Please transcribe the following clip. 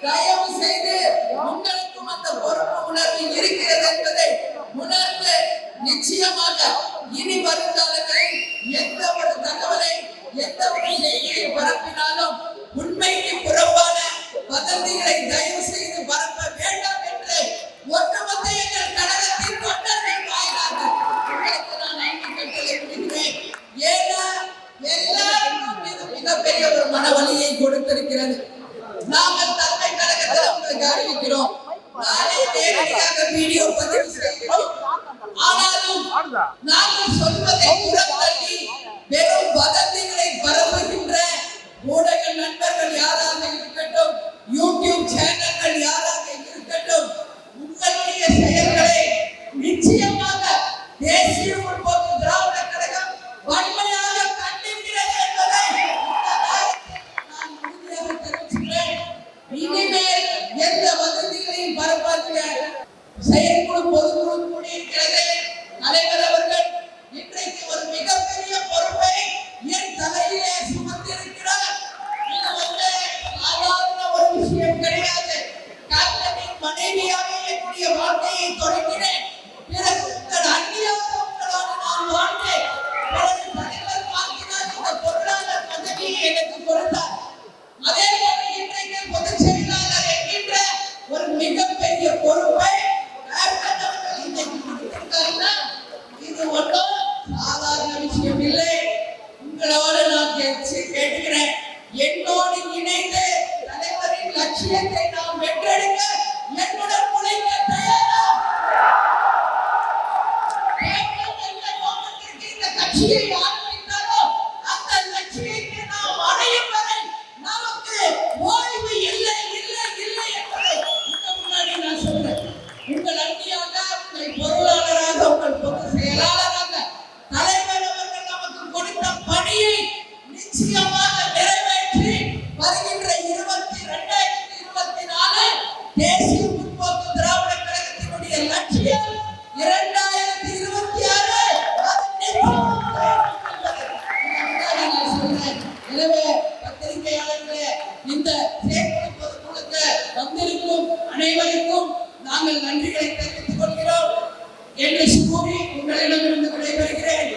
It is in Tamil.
தயவு செய்து உங்களுக்கும் அந்த பொறுப்பு உணர்வு இருக்கிறது என்பதை உணர்ந்து நிச்சயமாக இனி வருங்காலங்களில் எந்த ஒரு தகவலை எந்த ஒரு செய்தியை பரப்பினாலும் உண்மைக்கு புறம்பான வதந்திகளை தயவு செய்து பரப்ப வேண்டாம் என்று ஒட்டுமொத்த எங்கள் கழகத்தின் தொண்டர்கள் வாயிலாக உங்களுக்கு நான் அன்பு கட்டளை விடுகிறேன். ஏன்னா எல்லாருக்கும் இது மிகப்பெரிய ஒரு மனவலியை கொடுத்திருக்கிறது. நாங்கள் தலைமை கழகத்தில் உங்களுக்கு அறிவிக்கிறோம். நாளை நேரடியாக வீடியோ பதிவு செய்கிறோம். ஆனாலும் நாங்கள் சொல்வதை புறந்தள்ளி வெறும் வதந்திகளை பரப்புகின்ற ஊடக நண்பர்கள் யாராக இருக்கட்டும், யூடியூப் சேனல்கள் யாராக இருக்கட்டும், உங்களுடைய செயல்களை நிச்சயமாக தேசிய முற்போக்கு திராவிட கழகம் வன்மையாக கண்டிக்கிறது என்பதை நான் உறுதியாக தெரிவிக்கிறேன். இனிமேல் எந்த வதந்திகளையும் பரப்பாதீங்க. செயற்குழு பொதுக்குழு கூடியிருக்கிறது. தலைவர் அவர்கள் இன்றைக்கு ஒரு மிகப்பெரிய பொறுப்பை என் தலையிலே சுமந்திருக்கிறார். இது சாதாரண ஒரு விஷயம் கிடையாது. கார்த்தியின் மனைவியாக என்னுடைய வாழ்க்கையை தொடங்கினேன். பிறகு உங்கள் அந்நியாக உங்களோடு நான் வாழ்ந்தேன். பிறகு தலைவர் பார்க்கிறார், இந்த பொருளாளர் பதவியை எனக்கு கொடுத்தார். அதே போல இன்றைக்கு பொதுச் செயலாளர் என்கின்ற ஒரு மிகப்பெரிய பொறுப்பை இது ஒன்றும் சாதாரண விஷயம் இல்லை. உங்களோடு நான் கேட்கிறேன், என்னோடு இணைந்து தலைவரின் லட்சியத்தை நாம் வென்றெடுக்க என்னுடன் உழைக்க தயாரா? இந்த கட்சியை ஆரம்பித்தாரோ அந்த லட்சியத்தை நாம் அடையும் வரை நமக்கு ஓய்வு இல்லை இல்லை இல்லை என்பதை முன்னாடி நான் சொல்றேன். உங்கள் அண்ணியாக, உங்கள் பொருளாளராக, உங்கள் பொது செயலாளராக தலைவர் அவர்கள் நமக்கு கொடுத்த பணியை நிச்சயமாக நிறைவேற்றி வருகின்ற 2024 தேசிய முற்போக்கு திராவிட கழகத்தினுடைய லட்சியம் 2026 எனவே பத்திரிகையாளர்களே, இந்த செயற்குழு பொதுக்குழுக்கு வந்திருக்கும் அனைவருக்கும் நாங்கள் நன்றிகளை தெரிவித்துக் கொள்கிறோம் என்று கூறி உங்களிடமிருந்து விடைபெறுகிறேன்.